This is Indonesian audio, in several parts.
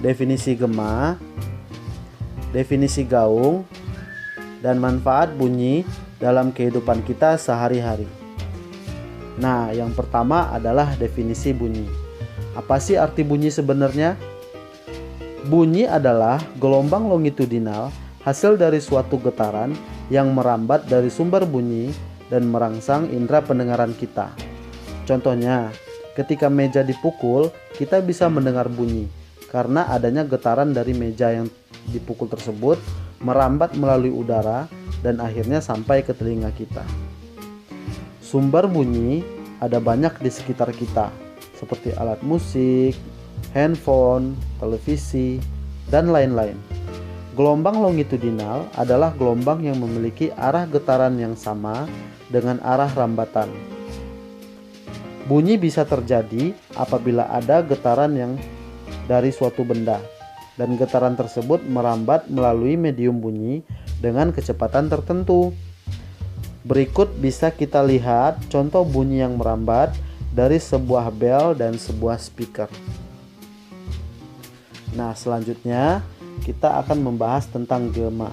definisi gema, definisi gaung, dan manfaat bunyi dalam kehidupan kita sehari-hari. Nah, yang pertama adalah definisi bunyi. Apa sih arti bunyi sebenarnya? Bunyi adalah gelombang longitudinal hasil dari suatu getaran yang merambat dari sumber bunyi dan merangsang indera pendengaran kita. Contohnya, ketika meja dipukul, kita bisa mendengar bunyi karena adanya getaran dari meja yang dipukul tersebut merambat melalui udara dan akhirnya sampai ke telinga kita. Sumber bunyi ada banyak di sekitar kita, seperti alat musik, handphone, televisi, dan lain-lain. Gelombang longitudinal adalah gelombang yang memiliki arah getaran yang sama dengan arah rambatan. Bunyi bisa terjadi apabila ada getaran yang dari suatu benda, dan getaran tersebut merambat melalui medium bunyi dengan kecepatan tertentu. Berikut bisa kita lihat contoh bunyi yang merambat dari sebuah bel dan sebuah speaker. Nah, selanjutnya kita akan membahas tentang gema.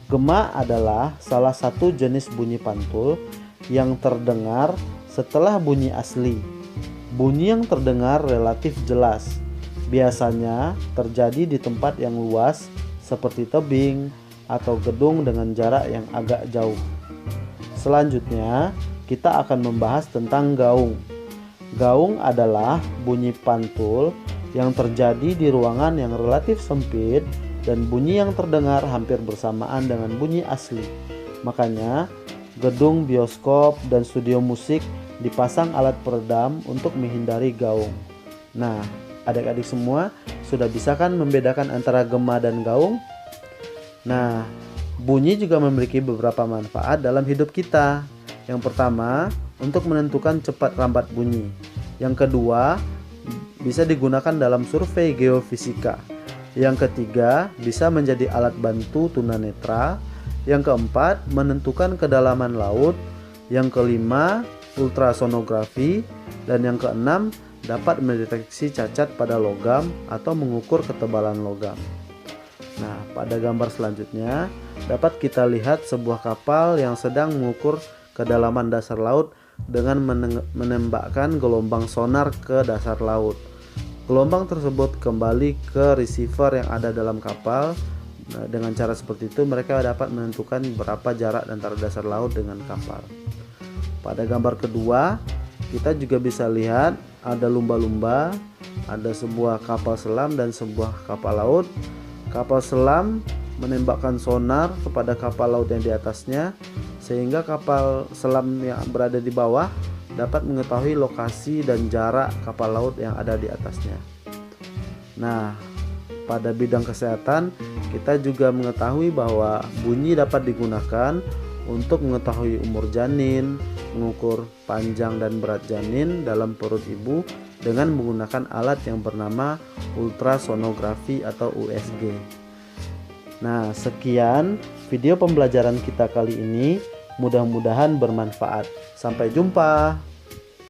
Gema adalah salah satu jenis bunyi pantul yang terdengar setelah bunyi asli. Bunyi yang terdengar relatif jelas, biasanya terjadi di tempat yang luas seperti tebing atau gedung dengan jarak yang agak jauh. Selanjutnya, kita akan membahas tentang gaung. Gaung adalah bunyi pantul yang terjadi di ruangan yang relatif sempit dan bunyi yang terdengar hampir bersamaan dengan bunyi asli. Makanya, gedung bioskop dan studio musik dipasang alat peredam untuk menghindari gaung. Nah, adik-adik semua sudah bisa kan membedakan antara gema dan gaung? Nah, bunyi juga memiliki beberapa manfaat dalam hidup kita. Yang pertama, untuk menentukan cepat rambat bunyi. Yang kedua, bisa digunakan dalam survei geofisika. Yang ketiga, bisa menjadi alat bantu tunanetra. Yang keempat, menentukan kedalaman laut. Yang kelima, ultrasonografi. Dan yang keenam, dapat mendeteksi cacat pada logam atau mengukur ketebalan logam. Nah, pada gambar selanjutnya dapat kita lihat sebuah kapal yang sedang mengukur kedalaman dasar laut dengan menembakkan gelombang sonar ke dasar laut. Gelombang tersebut kembali ke receiver yang ada dalam kapal. Nah, dengan cara seperti itu mereka dapat menentukan berapa jarak antara dasar laut dengan kapal. Pada gambar kedua, kita juga bisa lihat ada lumba-lumba, ada sebuah kapal selam dan sebuah kapal laut. Kapal selam menembakkan sonar kepada kapal laut yang di atasnya, sehingga kapal selam yang berada di bawah dapat mengetahui lokasi dan jarak kapal laut yang ada di atasnya. Nah, pada bidang kesehatan, kita juga mengetahui bahwa bunyi dapat digunakan untuk mengetahui umur janin, mengukur panjang dan berat janin dalam perut ibu dengan menggunakan alat yang bernama ultrasonografi atau USG. Nah, sekian video pembelajaran kita kali ini. Mudah-mudahan bermanfaat. Sampai jumpa.